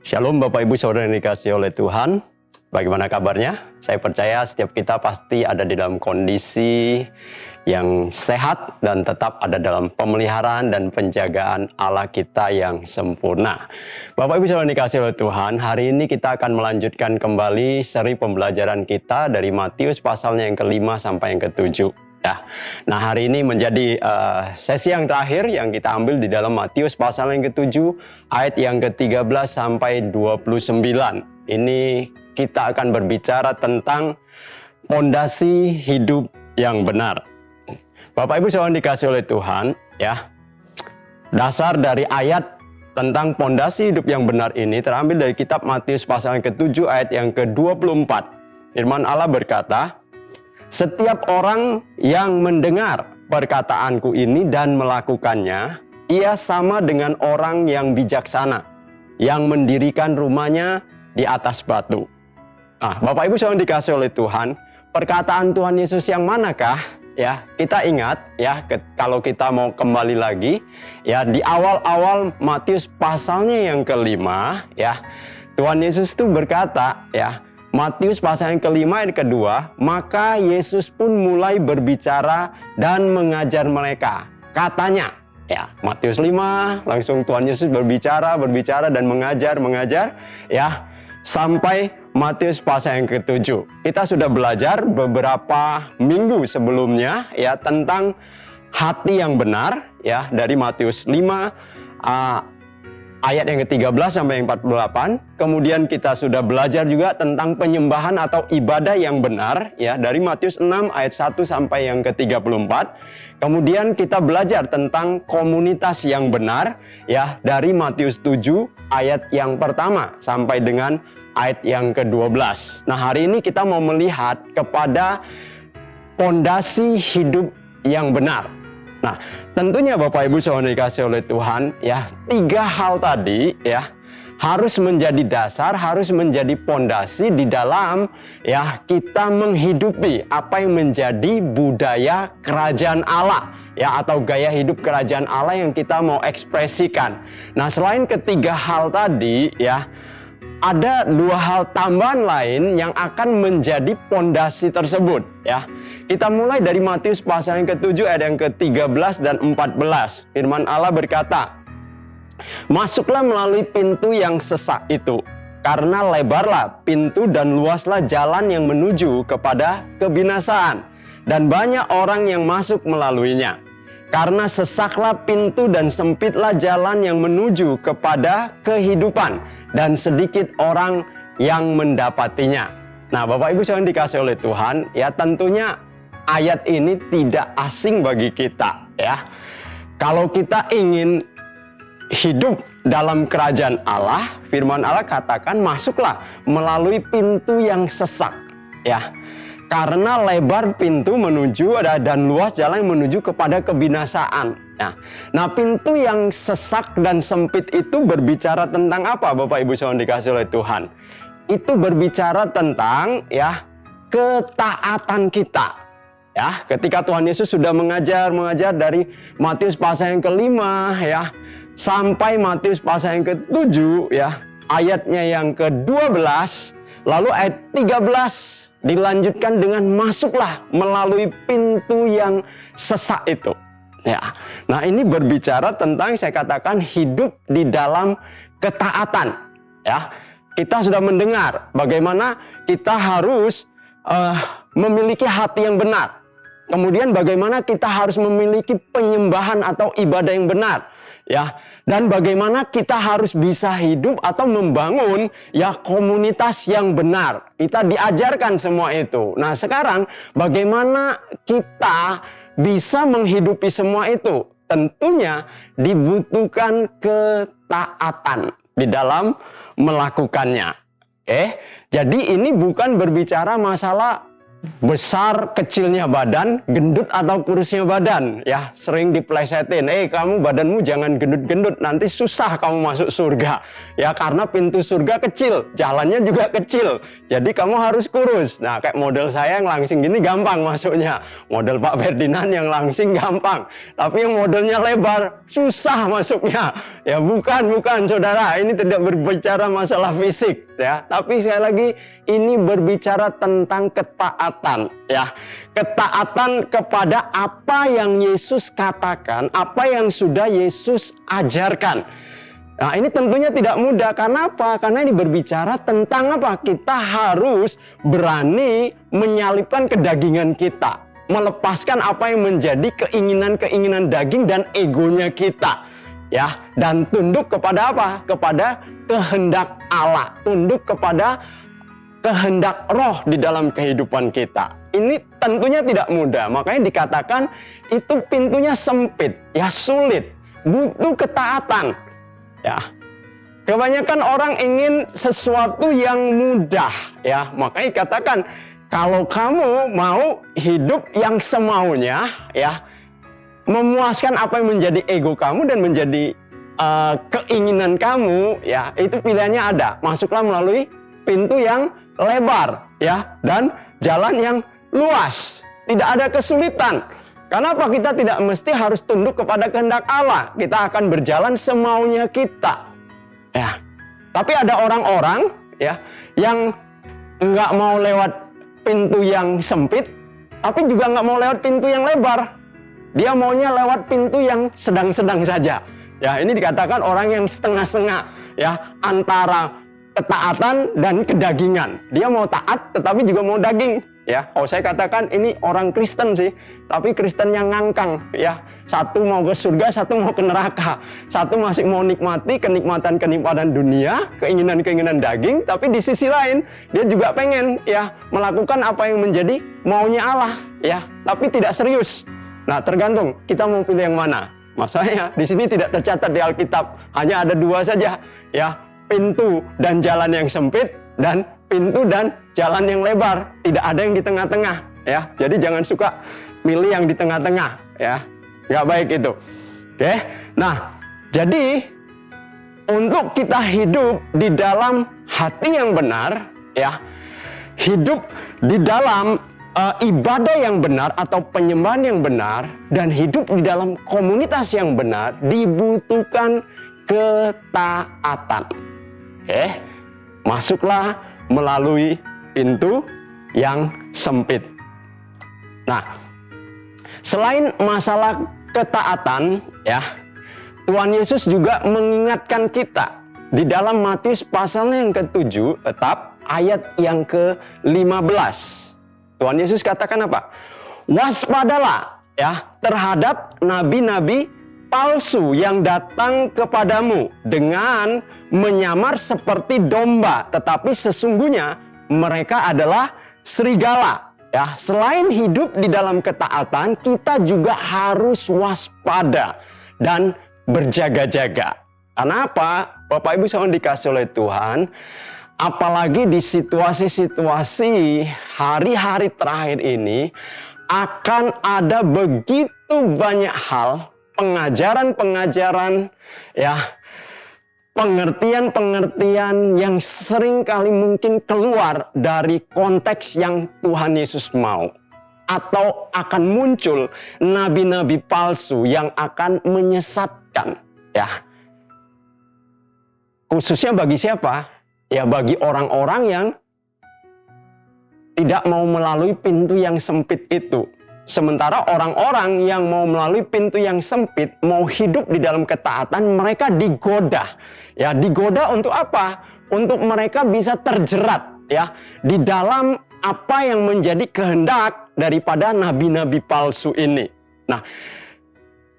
Shalom Bapak Ibu Saudara yang dikasihi oleh Tuhan. Bagaimana kabarnya? Saya percaya setiap kita pasti ada di dalam kondisi yang sehat dan tetap ada dalam pemeliharaan dan penjagaan Allah kita yang sempurna. Bapak Ibu Saudara yang dikasihi oleh Tuhan, hari ini kita akan melanjutkan kembali seri pembelajaran kita dari Matius pasalnya yang ke-5 sampai yang ke-7. Ya. Nah, hari ini menjadi sesi yang terakhir yang kita ambil di dalam Matius pasal yang ke-7 ayat yang ke-13 sampai 29. Ini kita akan berbicara tentang fondasi hidup yang benar. Bapak Ibu Saudara dikasih oleh Tuhan, ya. Dasar dari ayat tentang fondasi hidup yang benar ini terambil dari kitab Matius pasal yang ke-7 ayat yang ke-24. Firman Allah berkata, "Setiap orang yang mendengar perkataanku ini dan melakukannya, ia sama dengan orang yang bijaksana, yang mendirikan rumahnya di atas batu." Nah, Bapak Ibu Saudara dikasih oleh Tuhan, perkataan Tuhan Yesus yang manakah? Ya, kita ingat ya, kalau kita mau kembali lagi, ya di awal-awal Matius pasalnya yang ke-5, ya Tuhan Yesus itu berkata, ya. Matius pasal yang ke-5 ayat ke-2, maka Yesus pun mulai berbicara dan mengajar mereka. Katanya, ya Matius 5, langsung Tuhan Yesus berbicara dan mengajar, ya sampai Matius pasal yang ke-7. Kita sudah belajar beberapa minggu sebelumnya ya tentang hati yang benar ya dari Matius 5 ayat yang ke-13 sampai yang 48. Kemudian kita sudah belajar juga tentang penyembahan atau ibadah yang benar ya dari Matius 6 ayat 1 sampai yang ke-34. Kemudian kita belajar tentang komunitas yang benar ya dari Matius 7 ayat yang pertama sampai dengan ayat yang ke-12. Nah, hari ini kita mau melihat kepada fondasi hidup yang benar. Nah, tentunya Bapak Ibu Saudara dikasih oleh Tuhan, ya, 3 hal tadi ya harus menjadi dasar, harus menjadi fondasi di dalam ya kita menghidupi apa yang menjadi budaya kerajaan Allah ya atau gaya hidup kerajaan Allah yang kita mau ekspresikan. Nah, selain ketiga hal tadi ya, ada 2 hal tambahan lain yang akan menjadi fondasi tersebut ya. Kita mulai dari Matius pasal yang ke-7 ayat yang ke-13 dan 14. Firman Allah berkata, "Masuklah melalui pintu yang sesak itu, karena lebarlah pintu dan luaslah jalan yang menuju kepada kebinasaan, dan banyak orang yang masuk melaluinya. Karena sesaklah pintu dan sempitlah jalan yang menuju kepada kehidupan, dan sedikit orang yang mendapatinya." Nah, Bapak Ibu yang dikasih oleh Tuhan, ya tentunya ayat ini tidak asing bagi kita, ya. Kalau kita ingin hidup dalam kerajaan Allah, firman Allah katakan masuklah melalui pintu yang sesak, ya. Karena lebar pintu menuju dan luas jalan yang menuju kepada kebinasaan. Nah, pintu yang sesak dan sempit itu berbicara tentang apa, Bapak Ibu yang dikasih oleh Tuhan? Itu berbicara tentang ya ketaatan kita. Ya, ketika Tuhan Yesus sudah mengajar dari Matius pasal yang ke-5 ya sampai Matius pasal yang ke-7 ya, ayatnya yang ke-12, lalu ayat 13 dilanjutkan dengan masuklah melalui pintu yang sesak itu. Ya. Nah, ini berbicara tentang saya katakan hidup di dalam ketaatan. Ya. Kita sudah mendengar bagaimana kita harus memiliki hati yang benar. Kemudian bagaimana kita harus memiliki penyembahan atau ibadah yang benar. Ya, dan bagaimana kita harus bisa hidup atau membangun ya komunitas yang benar. Kita diajarkan semua itu. Nah, sekarang bagaimana kita bisa menghidupi semua itu? Tentunya dibutuhkan ketaatan di dalam melakukannya. Jadi ini bukan berbicara masalah besar kecilnya badan, gendut atau kurusnya badan, ya sering diplesetin. Kamu badanmu jangan gendut-gendut, nanti susah kamu masuk surga. Ya karena pintu surga kecil, jalannya juga kecil. Jadi kamu harus kurus. Nah kayak model saya yang langsing gini gampang masuknya. Model Pak Ferdinand yang langsing gampang. Tapi yang modelnya lebar susah masuknya. Ya bukan saudara, ini tidak berbicara masalah fisik ya. Tapi sekali lagi ini berbicara tentang ketaatan ya. Ketaatan kepada apa yang Yesus katakan, apa yang sudah Yesus ajarkan. Nah ini tentunya tidak mudah. Karena apa? Karena ini berbicara tentang apa? Kita harus berani menyalipkan kedagingan kita, melepaskan apa yang menjadi keinginan-keinginan daging dan egonya kita. Ya, dan tunduk kepada apa? Kepada kehendak Allah, tunduk kepada kehendak roh di dalam kehidupan kita. Ini tentunya tidak mudah, makanya dikatakan itu pintunya sempit, ya sulit, butuh ketaatan. Ya, kebanyakan orang ingin sesuatu yang mudah, ya makanya dikatakan kalau kamu mau hidup yang semaunya, ya memuaskan apa yang menjadi ego kamu dan menjadi keinginan kamu, ya itu pilihannya ada. Masuklah melalui pintu yang lebar, ya, dan jalan yang luas. Tidak ada kesulitan. Kenapa kita tidak mesti harus tunduk kepada kehendak Allah? Kita akan berjalan semaunya kita. Ya, tapi ada orang-orang, ya, yang nggak mau lewat pintu yang sempit, tapi juga nggak mau lewat pintu yang lebar. Dia maunya lewat pintu yang sedang-sedang saja. Ya, ini dikatakan orang yang setengah-setengah, ya, antara ketaatan dan kedagingan. Dia mau taat tetapi juga mau daging, ya. Saya katakan ini orang Kristen sih, tapi Kristen yang ngangkang, ya. Satu mau ke surga, satu mau ke neraka. Satu masih mau nikmati kenikmatan-kenikmatan dunia, keinginan-keinginan daging, tapi di sisi lain dia juga pengen, ya, melakukan apa yang menjadi maunya Allah, ya, tapi tidak serius. Nah, tergantung kita mau pilih yang mana. Masalahnya di sini tidak tercatat di Alkitab, hanya ada dua saja, ya, pintu dan jalan yang sempit dan pintu dan jalan yang lebar. Tidak ada yang di tengah-tengah, ya. Jadi jangan suka milih yang di tengah-tengah, ya. Nggak baik itu. Oke. Nah, jadi untuk kita hidup di dalam hati yang benar, ya, hidup di dalam ibadah yang benar atau penyembahan yang benar dan hidup di dalam komunitas yang benar dibutuhkan ketaatan. Oke, masuklah melalui pintu yang sempit. Nah, selain masalah ketaatan, ya, Tuhan Yesus juga mengingatkan kita di dalam Matius pasalnya yang ke-7, tetap ayat yang ke-15. Tuhan Yesus katakan apa? Waspadalah, ya, terhadap nabi-nabi palsu yang datang kepadamu dengan menyamar seperti domba, tetapi sesungguhnya mereka adalah serigala. Ya, selain hidup di dalam ketaatan, kita juga harus waspada dan berjaga-jaga. Karena apa? Bapak Ibu saudara dikasih oleh Tuhan, apalagi di situasi-situasi hari-hari terakhir ini akan ada begitu banyak hal, pengajaran-pengajaran, ya, pengertian-pengertian yang sering kali mungkin keluar dari konteks yang Tuhan Yesus mau. Atau akan muncul nabi-nabi palsu yang akan menyesatkan, ya. Khususnya bagi siapa? Ya bagi orang-orang yang tidak mau melalui pintu yang sempit itu. Sementara orang-orang yang mau melalui pintu yang sempit, mau hidup di dalam ketaatan, mereka digoda. Ya, digoda untuk apa? Untuk mereka bisa terjerat, ya, di dalam apa yang menjadi kehendak daripada nabi-nabi palsu ini. Nah,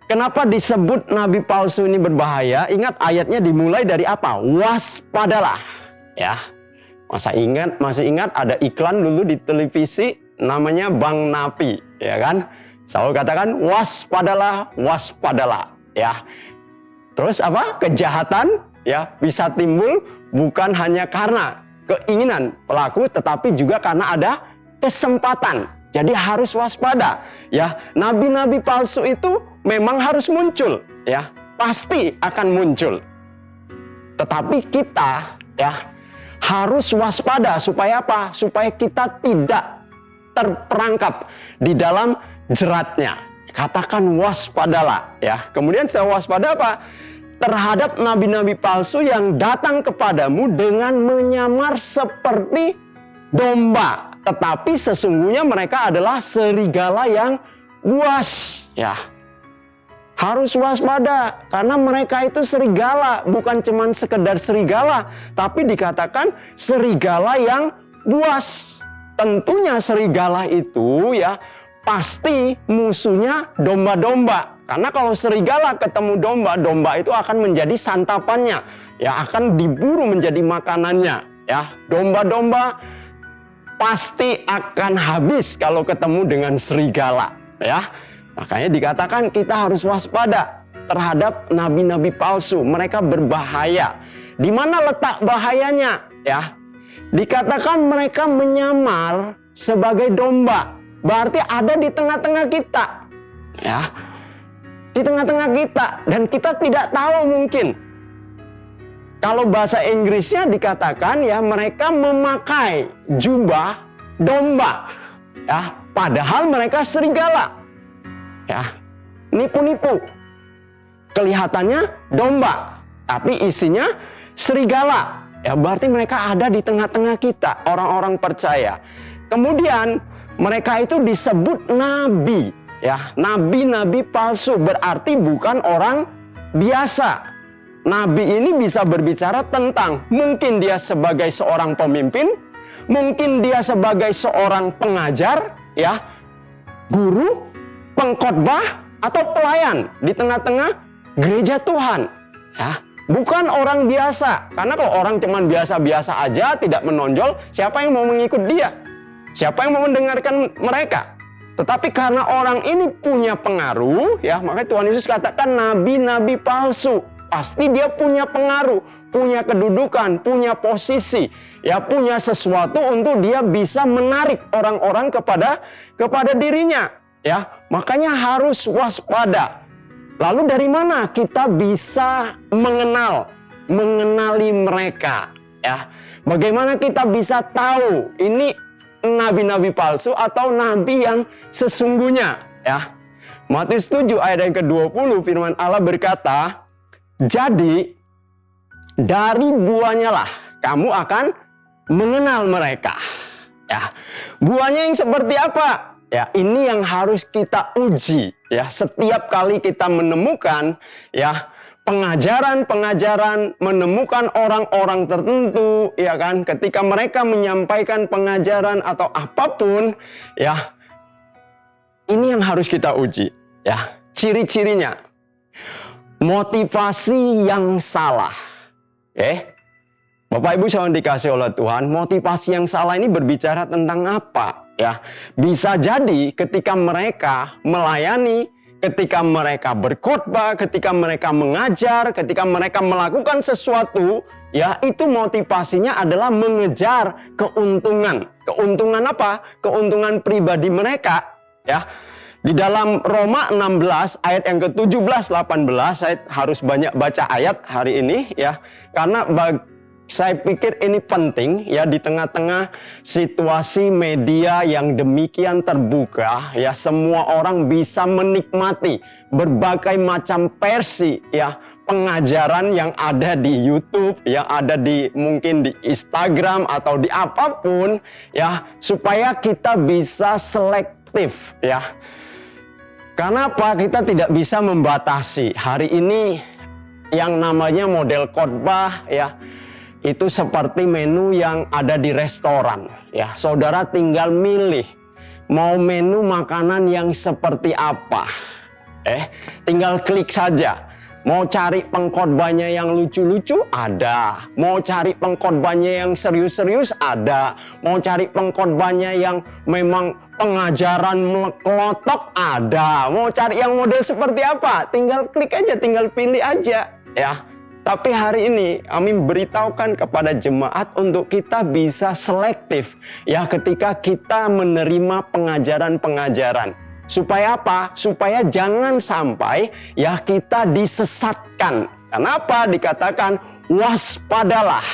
kenapa disebut nabi palsu ini berbahaya? Ingat ayatnya dimulai dari apa? Waspadalah. Ya, masih ingat ada iklan dulu di televisi namanya Bang Napi, ya kan? Selalu katakan waspadalah, waspadalah, ya. Terus apa? Kejahatan, ya, bisa timbul bukan hanya karena keinginan pelaku, tetapi juga karena ada kesempatan. Jadi harus waspada ya. Nabi-nabi palsu itu memang harus muncul ya. Pasti akan muncul. Tetapi kita ya harus waspada supaya apa? Supaya kita tidak terperangkap di dalam jeratnya. Katakan waspadalah ya. Kemudian setelah waspada apa? Terhadap nabi-nabi palsu yang datang kepadamu dengan menyamar seperti domba, tetapi sesungguhnya mereka adalah serigala yang buas ya. Harus waspada karena mereka itu serigala, bukan cuman sekedar serigala, tapi dikatakan serigala yang buas. Tentunya serigala itu ya pasti musuhnya domba-domba. Karena kalau serigala ketemu domba, domba itu akan menjadi santapannya, ya akan diburu menjadi makanannya, ya. Domba-domba pasti akan habis kalau ketemu dengan serigala, ya. Makanya dikatakan kita harus waspada terhadap nabi-nabi palsu. Mereka berbahaya. Di mana letak bahayanya, ya? Dikatakan mereka menyamar sebagai domba. Berarti ada di tengah-tengah kita, ya. Di tengah-tengah kita, dan kita tidak tahu mungkin. Kalau bahasa Inggrisnya dikatakan ya mereka memakai jubah domba, ya, padahal mereka serigala, ya, nipu-nipu. Kelihatannya domba, tapi isinya serigala. Ya, berarti mereka ada di tengah-tengah kita, orang-orang percaya. Kemudian mereka itu disebut nabi. Ya, nabi-nabi palsu berarti bukan orang biasa. Nabi ini bisa berbicara tentang mungkin dia sebagai seorang pemimpin, mungkin dia sebagai seorang pengajar, ya, guru, pengkhotbah atau pelayan di tengah-tengah gereja Tuhan. Ya, bukan orang biasa. Karena kalau orang cuman biasa-biasa aja tidak menonjol, siapa yang mau mengikut dia? Siapa yang mau mendengarkan mereka? Tetapi karena orang ini punya pengaruh, ya, makanya Tuhan Yesus katakan nabi-nabi palsu. Pasti dia punya pengaruh, punya kedudukan, punya posisi, ya, punya sesuatu untuk dia bisa menarik orang-orang kepada dirinya, ya. Makanya harus waspada. Lalu dari mana kita bisa mengenali mereka, ya? Bagaimana kita bisa tahu ini nabi-nabi palsu atau nabi yang sesungguhnya, ya. Matius 7 ayat yang ke-20 firman Allah berkata, "Jadi dari buahnya lah kamu akan mengenal mereka." Ya. Buahnya yang seperti apa? Ya, ini yang harus kita uji, ya. Setiap kali kita menemukan, ya, pengajaran-pengajaran, menemukan orang-orang tertentu, ya kan, ketika mereka menyampaikan pengajaran atau apapun, ya, ini yang harus kita uji, ya. Ciri-cirinya, motivasi yang salah, Bapak Ibu yang dikasih oleh Tuhan, motivasi yang salah ini berbicara tentang apa, ya? Bisa jadi ketika mereka melayani, ketika mereka berkhotbah, ketika mereka mengajar, ketika mereka melakukan sesuatu, ya, itu motivasinya adalah mengejar keuntungan. Keuntungan apa? Keuntungan pribadi mereka, ya. Di dalam Roma 16 ayat yang ke-17 18, saya harus banyak baca ayat hari ini, ya. Karena saya pikir ini penting, ya, di tengah-tengah situasi media yang demikian terbuka, ya, semua orang bisa menikmati berbagai macam versi, ya, pengajaran yang ada di YouTube, yang ada di mungkin di Instagram atau di apapun, ya, supaya kita bisa selektif, ya. Karena apa? Kita tidak bisa membatasi. Hari ini yang namanya model khotbah, ya, itu seperti menu yang ada di restoran, ya. Saudara tinggal milih mau menu makanan yang seperti apa, tinggal klik saja. Mau cari pengkhotbahnya yang lucu-lucu ada, mau cari pengkhotbahnya yang serius-serius ada, mau cari pengkhotbahnya yang memang pengajaran melekotok ada, mau cari yang model seperti apa, tinggal klik aja, tinggal pilih aja, ya. Tapi hari ini kami beritahukan kepada jemaat untuk kita bisa selektif ya ketika kita menerima pengajaran-pengajaran. Supaya apa? Supaya jangan sampai ya kita disesatkan. Kenapa dikatakan waspadalah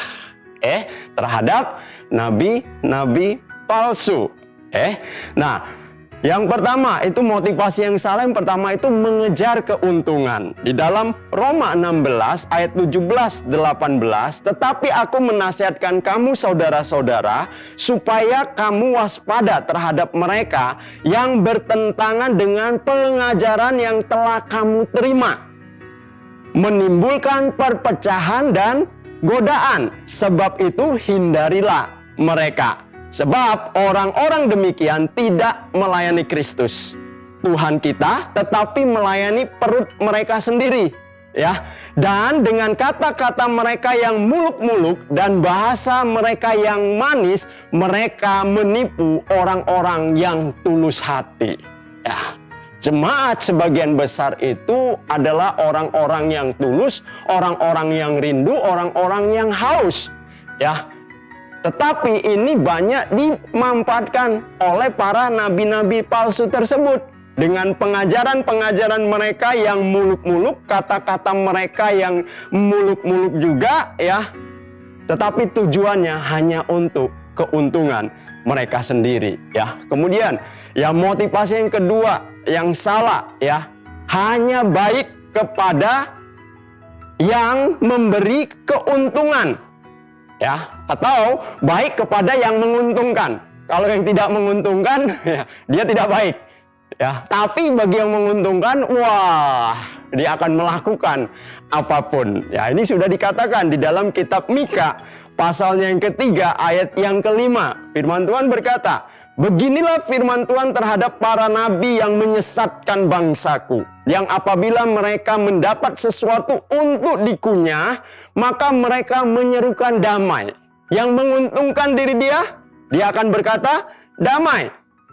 terhadap nabi-nabi palsu. Nah, yang pertama itu motivasi yang salah. Yang pertama itu mengejar keuntungan. Di dalam Roma 16 ayat 17-18, tetapi aku menasihatkan kamu saudara-saudara supaya kamu waspada terhadap mereka yang bertentangan dengan pengajaran yang telah kamu terima, menimbulkan perpecahan dan godaan. Sebab itu hindarilah mereka. Sebab orang-orang demikian tidak melayani Kristus, Tuhan kita, tetapi melayani perut mereka sendiri. Ya, dan dengan kata-kata mereka yang muluk-muluk dan bahasa mereka yang manis, mereka menipu orang-orang yang tulus hati. Ya, jemaat sebagian besar itu adalah orang-orang yang tulus, orang-orang yang rindu, orang-orang yang haus. Ya. Tetapi ini banyak dimanfaatkan oleh para nabi-nabi palsu tersebut. Dengan pengajaran-pengajaran mereka yang muluk-muluk, kata-kata mereka yang muluk-muluk juga ya. Tetapi tujuannya hanya untuk keuntungan mereka sendiri ya. Kemudian ya motivasi yang kedua yang salah ya. Hanya baik kepada yang memberi keuntungan. Ya, atau baik kepada yang menguntungkan. Kalau yang tidak menguntungkan, ya, dia tidak baik. Ya, tapi bagi yang menguntungkan, wah, dia akan melakukan apapun. Ya, ini sudah dikatakan di dalam kitab Mika, pasalnya yang ketiga, ayat yang kelima. Firman Tuhan berkata, beginilah firman Tuhan terhadap para nabi yang menyesatkan bangsaku, yang apabila mereka mendapat sesuatu untuk dikunyah, maka mereka menyerukan damai. Yang menguntungkan diri dia akan berkata damai.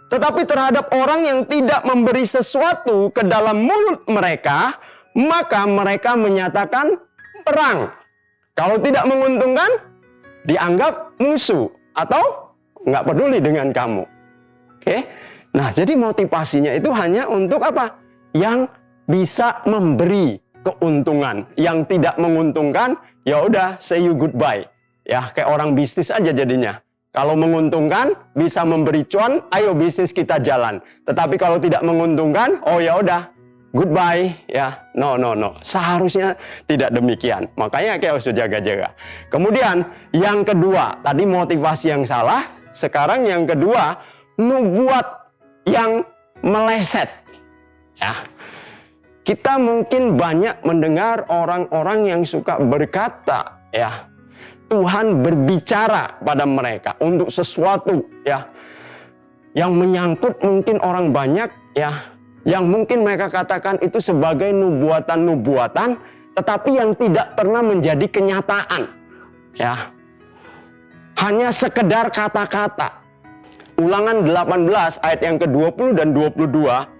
Tetapi terhadap orang yang tidak memberi sesuatu ke dalam mulut mereka, maka mereka menyatakan perang. Kalau tidak menguntungkan, dianggap musuh atau nggak peduli dengan kamu. Oke? Nah, jadi motivasinya itu hanya untuk apa? Yang bisa memberi keuntungan. Yang tidak menguntungkan, ya udah say you goodbye. Ya, kayak orang bisnis aja jadinya. Kalau menguntungkan, bisa memberi cuan, ayo bisnis kita jalan. Tetapi kalau tidak menguntungkan, oh ya udah goodbye ya. No. Seharusnya tidak demikian. Makanya kayak harus jaga-jaga. Kemudian yang kedua, tadi motivasi yang salah. Sekarang yang kedua, nubuat yang meleset. Ya. Kita mungkin banyak mendengar orang-orang yang suka berkata, ya, Tuhan berbicara pada mereka untuk sesuatu, ya, yang menyangkut mungkin orang banyak, ya, yang mungkin mereka katakan itu sebagai nubuatan-nubuatan, tetapi yang tidak pernah menjadi kenyataan, ya, hanya sekedar kata-kata. Ulangan 18 ayat yang ke-20 dan 22.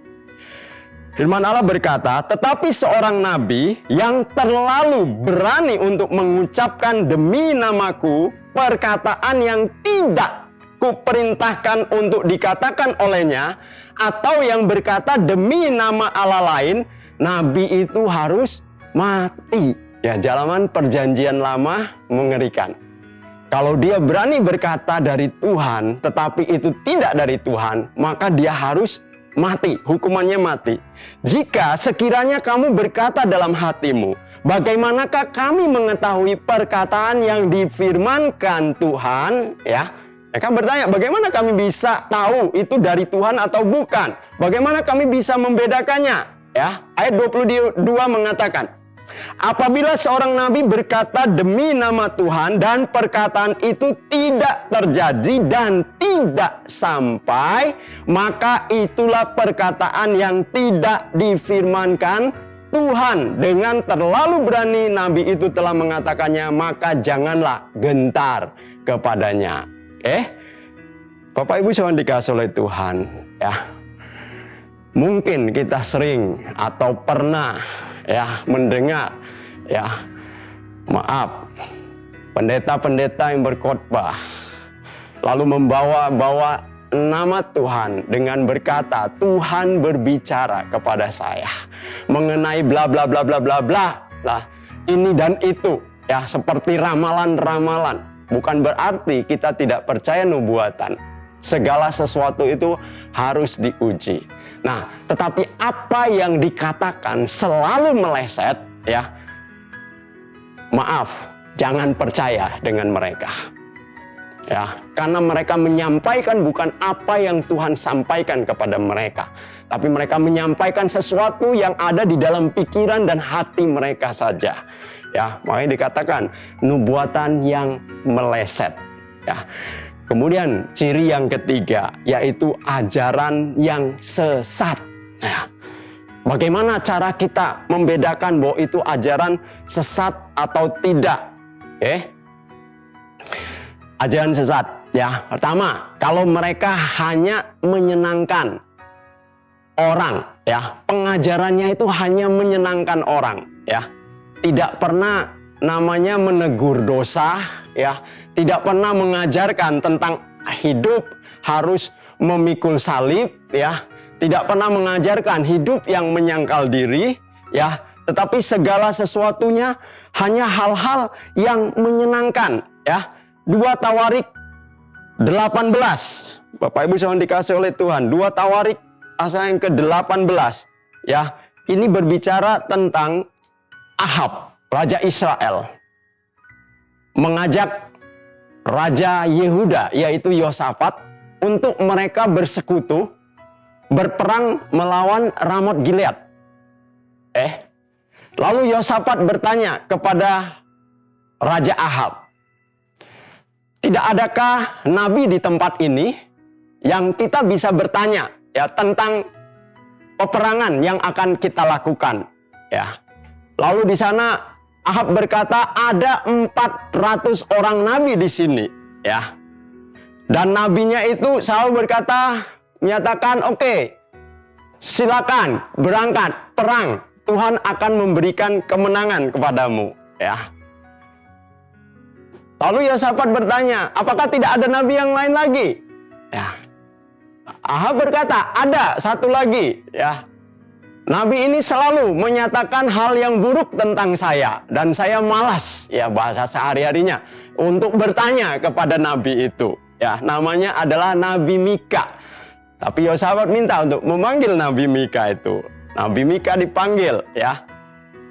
Firman Allah berkata, tetapi seorang nabi yang terlalu berani untuk mengucapkan demi namaku perkataan yang tidak kuperintahkan untuk dikatakan olehnya, atau yang berkata demi nama Allah lain, nabi itu harus mati. Ya, zaman perjanjian lama mengerikan. Kalau dia berani berkata dari Tuhan, tetapi itu tidak dari Tuhan, maka dia harus mati, hukumannya mati. Jika sekiranya kamu berkata dalam hatimu, bagaimanakah kami mengetahui perkataan yang difirmankan Tuhan? Ya, mereka bertanya, bagaimana kami bisa tahu itu dari Tuhan atau bukan? Bagaimana kami bisa membedakannya? Ya, ayat 22 mengatakan, apabila seorang nabi berkata demi nama Tuhan dan perkataan itu tidak terjadi dan tidak sampai, maka itulah perkataan yang tidak difirmankan Tuhan. Dengan terlalu berani nabi itu telah mengatakannya, maka janganlah gentar kepadanya. Bapak Ibu yang dikasihi oleh Tuhan, ya. Mungkin kita sering atau pernah ya mendengar ya Maaf, pendeta-pendeta yang berkhotbah lalu membawa nama Tuhan dengan berkata, Tuhan berbicara kepada saya mengenai bla bla bla bla bla bla lah, ini dan itu, ya, seperti ramalan-ramalan. Bukan berarti kita tidak percaya nubuatan. Segala sesuatu itu harus diuji. Nah, tetapi apa yang dikatakan selalu meleset, ya, maaf, jangan percaya dengan mereka. Ya, karena mereka menyampaikan bukan apa yang Tuhan sampaikan kepada mereka, tapi mereka menyampaikan sesuatu yang ada di dalam pikiran dan hati mereka saja. Ya, makanya dikatakan nubuatan yang meleset. Ya. Kemudian ciri yang ketiga yaitu ajaran yang sesat. Ya. Bagaimana cara kita membedakan bahwa itu ajaran sesat atau tidak? Ajaran sesat, ya. Pertama, kalau mereka hanya menyenangkan orang, ya. Pengajarannya itu hanya menyenangkan orang, ya. Tidak pernah namanya menegur dosa, ya. Tidak pernah mengajarkan tentang hidup harus memikul salib, ya. Tidak pernah mengajarkan hidup yang menyangkal diri, ya. Tetapi segala sesuatunya hanya hal-hal yang menyenangkan, ya. 2 Tawarik 18. Bapak Ibu yang dikasih oleh Tuhan, 2 Tawarik pasal yang ke-18, ya. Ini berbicara tentang Ahab, raja Israel, mengajak raja Yehuda yaitu Yosafat untuk mereka bersekutu berperang melawan Ramot Gilead. Lalu Yosafat bertanya kepada raja Ahab, tidak adakah nabi di tempat ini yang kita bisa bertanya, ya, tentang peperangan yang akan kita lakukan, ya. Lalu di sana Ahab berkata ada 400 orang nabi di sini, ya. Dan nabinya itu selalu berkata, menyatakan, oke, silakan berangkat perang, Tuhan akan memberikan kemenangan kepadamu, ya. Lalu Yosafat bertanya, apakah tidak ada nabi yang lain lagi? Ya. Ahab berkata, ada satu lagi, ya. Nabi ini selalu menyatakan hal yang buruk tentang saya dan saya malas, ya, bahasa sehari-harinya untuk bertanya kepada nabi itu. Ya, namanya adalah Nabi Mika. Tapi Yosafat minta untuk memanggil Nabi Mika itu. Nabi Mika dipanggil, ya.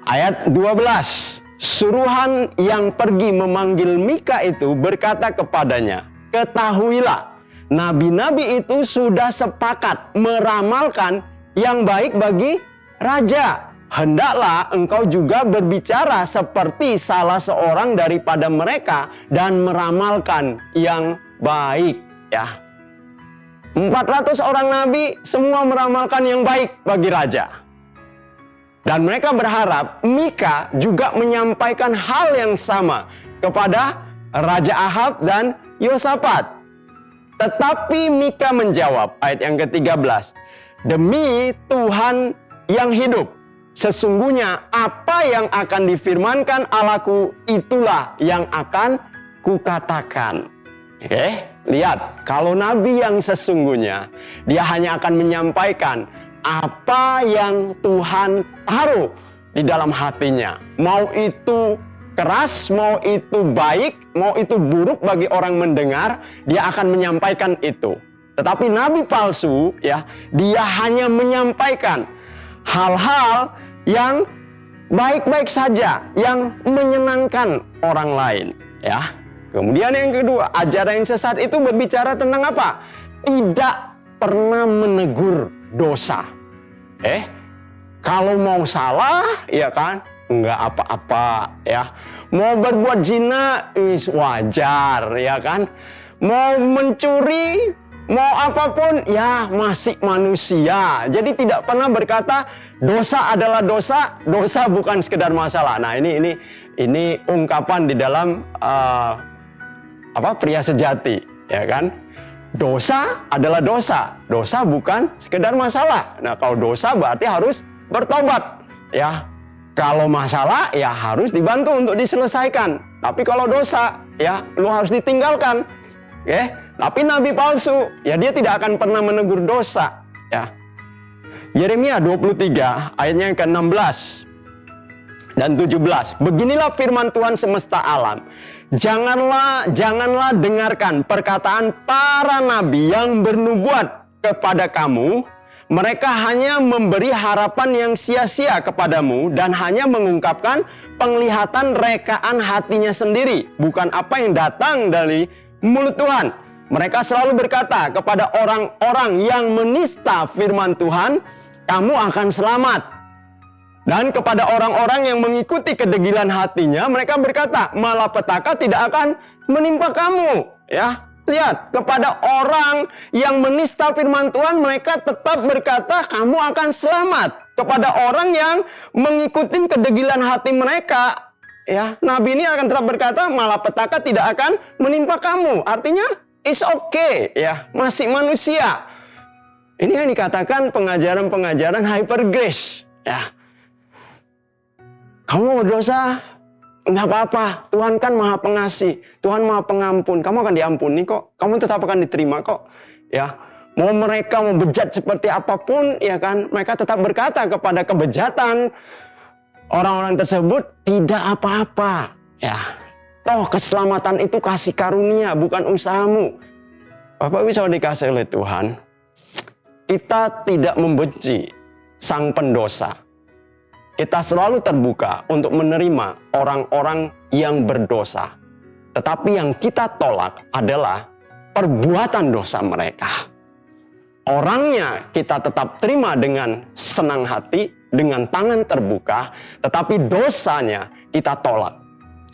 Ayat 12. Suruhan yang pergi memanggil Mika itu berkata kepadanya, ketahuilah, nabi-nabi itu sudah sepakat meramalkan yang baik bagi raja. Hendaklah engkau juga berbicara seperti salah seorang daripada mereka dan meramalkan yang baik. Ya, 400 orang nabi semua meramalkan yang baik bagi raja. Dan mereka berharap Mika juga menyampaikan hal yang sama kepada Raja Ahab dan Yosafat. Tetapi Mika menjawab, ayat yang ke-13, demi Tuhan yang hidup, sesungguhnya apa yang akan difirmankan Allahku itulah yang akan kukatakan. Lihat, kalau nabi yang sesungguhnya, dia hanya akan menyampaikan apa yang Tuhan taruh di dalam hatinya. Mau itu keras, mau itu baik, mau itu buruk bagi orang mendengar, dia akan menyampaikan itu. Tetapi nabi palsu, ya, dia hanya menyampaikan hal-hal yang baik-baik saja, yang menyenangkan orang lain, ya. Kemudian yang kedua, ajaran yang sesat itu berbicara tentang apa? Tidak pernah menegur dosa. Kalau mau salah, ya kan, enggak apa-apa, ya. Mau berbuat zina, wajar, ya kan. Mau mencuri, mau apapun, ya masih manusia. Jadi tidak pernah berkata dosa adalah dosa, dosa bukan sekedar masalah. Nah, ini ungkapan di dalam pria sejati, ya kan. Dosa adalah dosa, dosa bukan sekedar masalah. Nah, kalau dosa berarti harus bertobat, ya. Kalau masalah ya harus dibantu untuk diselesaikan. Tapi kalau dosa ya lu harus ditinggalkan. Oke? Tapi nabi palsu ya dia tidak akan pernah menegur dosa, ya. Yeremia 23 ayatnya yang ke-16 dan 17. Beginilah firman Tuhan semesta alam. Janganlah dengarkan perkataan para nabi yang bernubuat kepada kamu. Mereka hanya memberi harapan yang sia-sia kepadamu dan hanya mengungkapkan penglihatan rekaan hatinya sendiri, bukan apa yang datang dari mulut Tuhan. Mereka selalu berkata kepada orang-orang yang menista firman Tuhan, kamu akan selamat. Dan kepada orang-orang yang mengikuti kedegilan hatinya, mereka berkata, malapetaka tidak akan menimpa kamu. Ya. Lihat, kepada orang yang menista firman Tuhan, mereka tetap berkata, kamu akan selamat. Kepada orang yang mengikuti kedegilan hati mereka, ya, nabi ini akan tetap berkata, malapetaka tidak akan menimpa kamu. Artinya, it's okay, ya, masih manusia. Ini yang dikatakan pengajaran-pengajaran hyper grace, ya. Kamu berdosa, nggak apa-apa, Tuhan kan maha pengasih, Tuhan maha pengampun, kamu akan diampuni kok, kamu tetap akan diterima kok, ya. Mau mereka mau bejat seperti apapun, ya kan, mereka tetap berkata kepada kebejatan orang-orang tersebut tidak apa-apa, ya. Toh keselamatan itu kasih karunia, bukan usahamu. Bapak Ibu saudara dikasih oleh Tuhan, kita tidak membenci sang pendosa. Kita selalu terbuka untuk menerima orang-orang yang berdosa. Tetapi yang kita tolak adalah perbuatan dosa mereka. Orangnya kita tetap terima dengan senang hati, dengan tangan terbuka, tetapi dosanya kita tolak.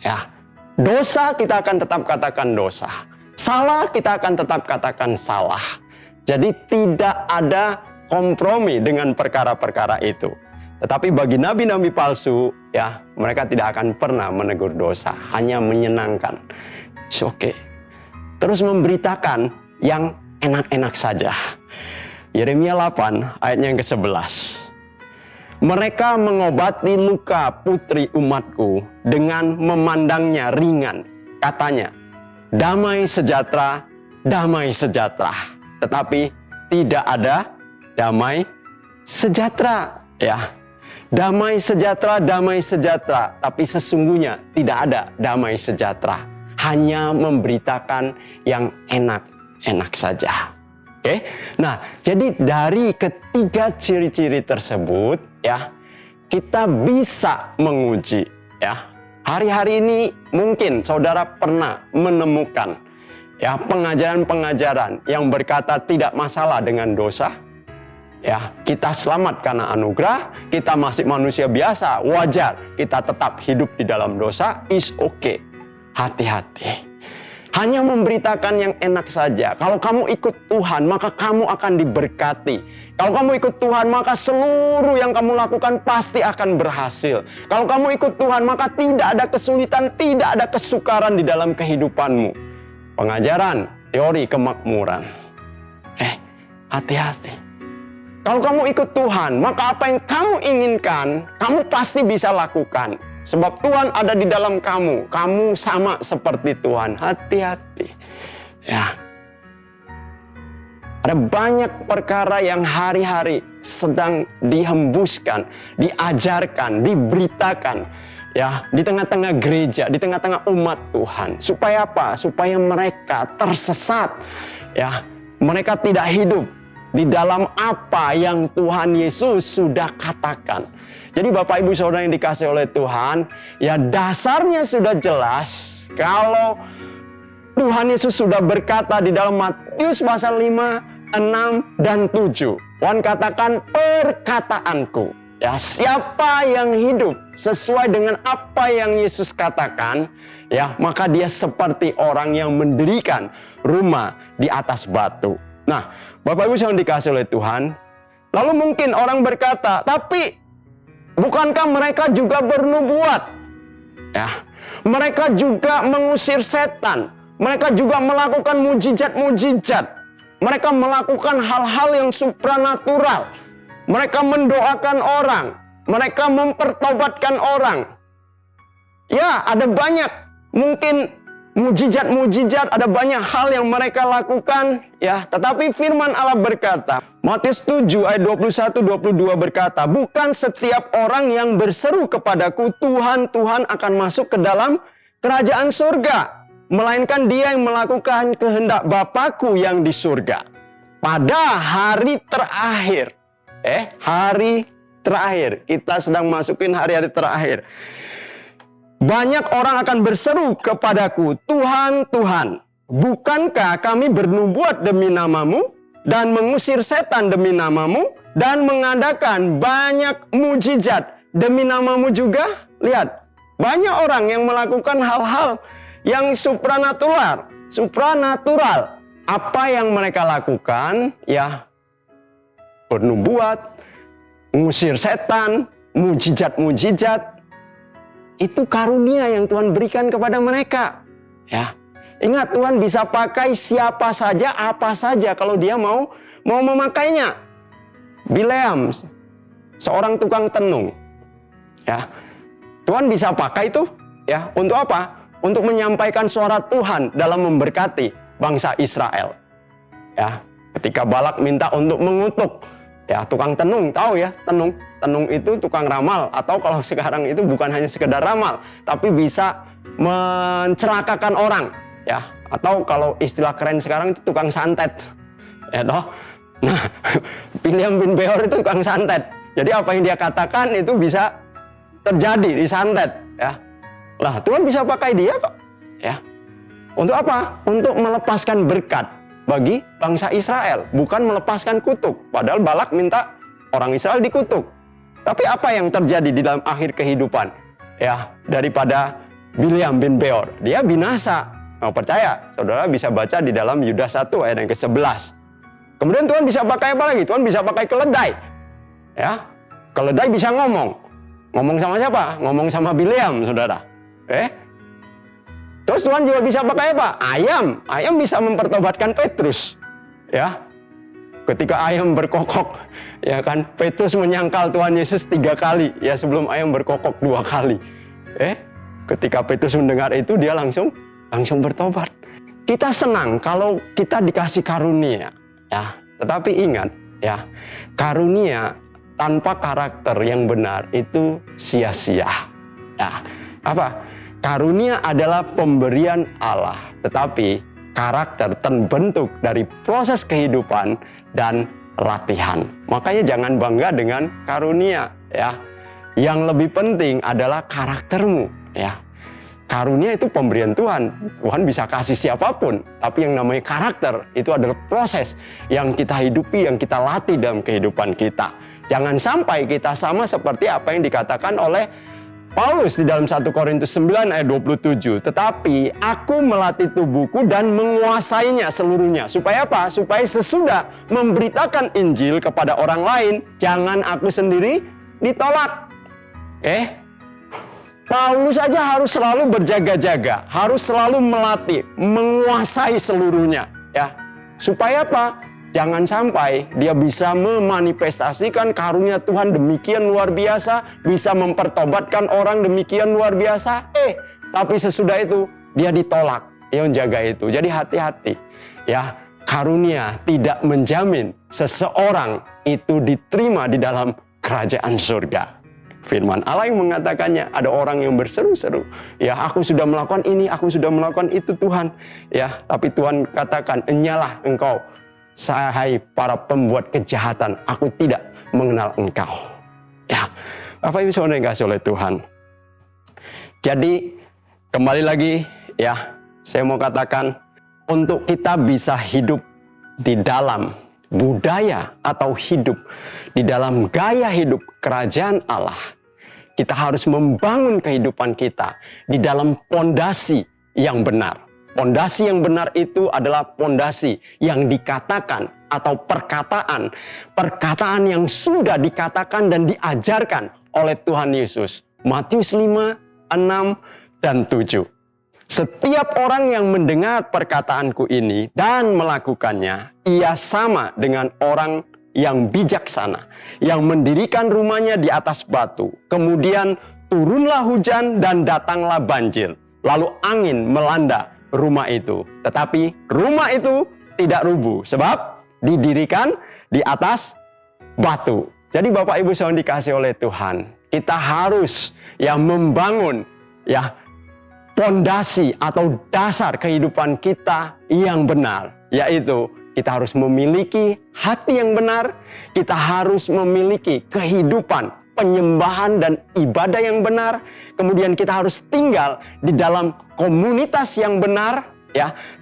Ya, dosa kita akan tetap katakan dosa. Salah kita akan tetap katakan salah. Jadi tidak ada kompromi dengan perkara-perkara itu. Tetapi bagi nabi-nabi palsu, ya, mereka tidak akan pernah menegur dosa, hanya menyenangkan. It's okay. Terus memberitakan yang enak-enak saja. Yeremia 8 ayatnya yang ke-11. Mereka mengobati luka putri umatku dengan memandangnya ringan. Katanya, damai sejahtera, damai sejahtera. Tetapi tidak ada damai sejahtera, ya. Damai sejahtera, tapi sesungguhnya tidak ada damai sejahtera. Hanya memberitakan yang enak-enak saja. Oke? Nah, jadi dari ketiga ciri-ciri tersebut, ya, kita bisa menguji, ya. Hari-hari ini mungkin saudara pernah menemukan, ya, pengajaran-pengajaran yang berkata tidak masalah dengan dosa. Ya, kita selamat karena anugerah, kita masih manusia biasa, wajar kita tetap hidup di dalam dosa, is okay. Hati-hati. Hanya memberitakan yang enak saja. Kalau kamu ikut Tuhan, maka kamu akan diberkati. Kalau kamu ikut Tuhan, maka seluruh yang kamu lakukan pasti akan berhasil. Kalau kamu ikut Tuhan, maka tidak ada kesulitan, tidak ada kesukaran di dalam kehidupanmu. Pengajaran, teori kemakmuran. Hati-hati. Kalau kamu ikut Tuhan, maka apa yang kamu inginkan, kamu pasti bisa lakukan. Sebab Tuhan ada di dalam kamu. Kamu sama seperti Tuhan. Hati-hati. Ya. Ada banyak perkara yang hari-hari sedang dihembuskan, diajarkan, diberitakan. Ya, di tengah-tengah gereja, di tengah-tengah umat Tuhan. Supaya apa? Supaya mereka tersesat. Ya, mereka tidak hidup di dalam apa yang Tuhan Yesus sudah katakan. Jadi Bapak Ibu Saudara yang dikasih oleh Tuhan, ya dasarnya sudah jelas. Kalau Tuhan Yesus sudah berkata di dalam Matius pasal 5, 6, dan 7. Tuhan katakan perkataanku. Ya, siapa yang hidup sesuai dengan apa yang Yesus katakan, ya, maka dia seperti orang yang mendirikan rumah di atas batu. Nah, Bapak Ibu yang dikasih oleh Tuhan, lalu mungkin orang berkata, tapi bukankah mereka juga bernubuat? Ya, mereka juga mengusir setan, mereka juga melakukan mujizat-mujizat, mereka melakukan hal-hal yang supranatural, mereka mendoakan orang. mereka mempertobatkan orang. Ya, ada banyak mungkin mujizat-mujizat, ada banyak hal yang mereka lakukan, ya. Tetapi firman Allah berkata, Matius 7 ayat 21-22 berkata, bukan setiap orang yang berseru kepadaku, Tuhan, Tuhan akan masuk ke dalam kerajaan surga, melainkan dia yang melakukan kehendak Bapakku yang di surga. Pada hari terakhir, hari terakhir, kita sedang masukin hari-hari terakhir. Banyak orang akan berseru kepadaku, Tuhan, Tuhan, bukankah kami bernubuat demi namamu, dan mengusir setan demi namamu, dan mengadakan banyak mujizat demi namamu juga? Lihat, banyak orang yang melakukan hal-hal yang supranatural. Apa yang mereka lakukan? Ya, bernubuat, mengusir setan, mujizat-mujizat. Itu karunia yang Tuhan berikan kepada mereka. Ya, ingat, Tuhan bisa pakai siapa saja, apa saja kalau dia mau memakainya. Bileam, seorang tukang tenung. Ya, Tuhan bisa pakai itu, ya, untuk apa? Untuk menyampaikan suara Tuhan dalam memberkati bangsa Israel. Ya, ketika Balak minta untuk mengutuk, ya, tukang tenung, tahu ya, tenung itu tukang ramal, atau kalau sekarang itu bukan hanya sekedar ramal, tapi bisa mencelakakan orang, ya, atau kalau istilah keren sekarang itu tukang santet, ya toh. Nah, Bileam bin Beor itu tukang santet. Jadi apa yang dia katakan itu bisa terjadi, disantet, ya. Lah, Tuhan bisa pakai dia kok, ya. Untuk apa? Untuk melepaskan berkat bagi bangsa Israel, bukan melepaskan kutuk. Padahal Balak minta orang Israel dikutuk. Tapi apa yang terjadi di dalam akhir kehidupan, ya, daripada Bileam bin Beor? Dia binasa. Mau percaya? Saudara bisa baca di dalam Yudas 1 ayat yang ke-11. Kemudian Tuhan bisa pakai apa lagi? Tuhan bisa pakai keledai. Ya, keledai bisa ngomong. Ngomong sama siapa? Ngomong sama Bileam, saudara. Terus Tuhan juga bisa pakai apa? Ayam. Ayam bisa mempertobatkan Petrus. Ya, ketika ayam berkokok, ya kan, Petrus menyangkal Tuhan Yesus 3 kali, ya, sebelum ayam berkokok 2 kali. Ketika Petrus mendengar itu, dia langsung bertobat. Kita senang kalau kita dikasih karunia, ya. Tetapi ingat, ya, karunia tanpa karakter yang benar itu sia-sia. Ya, apa? Karunia adalah pemberian Allah, tetapi karakter terbentuk dari proses kehidupan dan latihan. Makanya jangan bangga dengan karunia, ya. Yang lebih penting adalah karaktermu, ya. Karunia itu pemberian Tuhan. Tuhan bisa kasih siapapun, tapi yang namanya karakter itu adalah proses yang kita hidupi, yang kita latih dalam kehidupan kita. Jangan sampai kita sama seperti apa yang dikatakan oleh Paulus di dalam 1 Korintus 9 ayat 27. Tetapi aku melatih tubuhku dan menguasainya seluruhnya. Supaya apa? Supaya sesudah memberitakan Injil kepada orang lain, jangan aku sendiri ditolak. Paulus saja harus selalu berjaga-jaga, harus selalu melatih, menguasai seluruhnya, ya. Supaya apa? Jangan sampai dia bisa memanifestasikan karunia Tuhan demikian luar biasa, bisa mempertobatkan orang demikian luar biasa, tapi sesudah itu dia ditolak. Yang jaga itu. Jadi hati-hati, ya. Karunia tidak menjamin seseorang itu diterima di dalam kerajaan surga. Firman Allah yang mengatakannya, ada orang yang berseru-seru, ya, aku sudah melakukan ini, aku sudah melakukan itu Tuhan, ya. Tapi Tuhan katakan, enyalah engkau, hai para pembuat kejahatan, aku tidak mengenal engkau. Ya, Bapak Ibu Saudara yang dikasihi oleh Tuhan. Jadi kembali lagi, ya, saya mau katakan, untuk kita bisa hidup di dalam budaya atau hidup di dalam gaya hidup kerajaan Allah, kita harus membangun kehidupan kita di dalam pondasi yang benar. Pondasi yang benar itu adalah pondasi yang dikatakan atau perkataan yang sudah dikatakan dan diajarkan oleh Tuhan Yesus. Matius 5, 6, dan 7. Setiap orang yang mendengar perkataanku ini dan melakukannya, ia sama dengan orang yang bijaksana, yang mendirikan rumahnya di atas batu. Kemudian turunlah hujan dan datanglah banjir. Lalu angin melanda rumah itu. Tetapi rumah itu tidak rubuh sebab didirikan di atas batu. Jadi Bapak Ibu yang dikasihi oleh Tuhan, kita harus membangun fondasi atau dasar kehidupan kita yang benar, yaitu kita harus memiliki hati yang benar, kita harus memiliki kehidupan penyembahan dan ibadah yang benar, kemudian kita harus tinggal di dalam komunitas yang benar,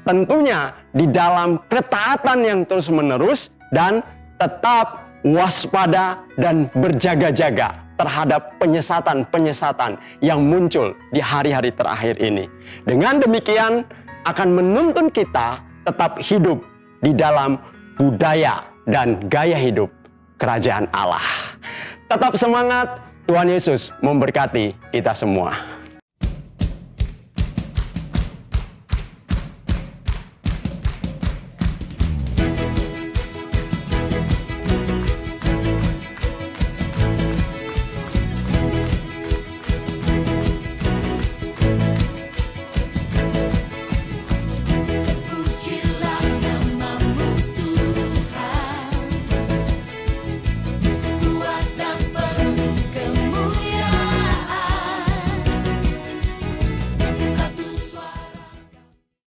tentunya di dalam ketaatan yang terus-menerus, dan tetap waspada dan berjaga-jaga terhadap penyesatan-penyesatan yang muncul di hari-hari terakhir ini. Dengan demikian akan menuntun kita tetap hidup di dalam budaya dan gaya hidup kerajaan Allah. Tetap semangat, Tuhan Yesus memberkati kita semua.